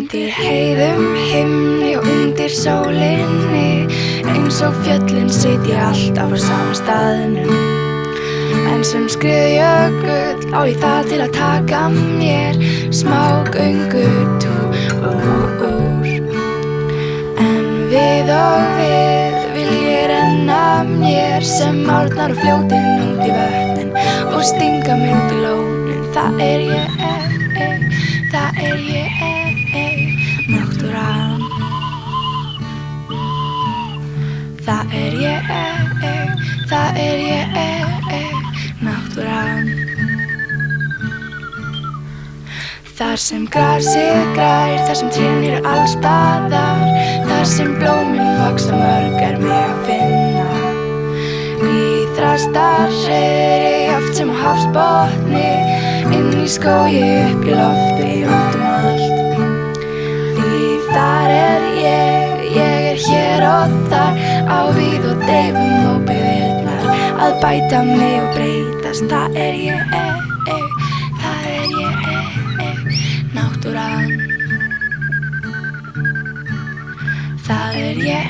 Undir heiðum himni og undir sólinni, eins og fjöllin sit ég alltaf á sama staðnum. En sem skriðjökull á ég það til að taka mér smá göngutúr. En við og við vil ég renna mér sem árnar og fljótin út í vötnin og stinga mér út í lónin. Það er ég, náttúran. Það er ég, náttúran. Þar sem grasið grær, þar sem trén eru alls staðar, þar sem blómin vaxa mörg mig að finna. Víðrastar hreiðri oft sem á hafsbotni, inn í skógi, upp í lofti, út allt. Því þar er ég hér og þar, á víð og dreifum og byggðirnar að bæta mig og breytast. Það er ég, náttúran. Það er ég,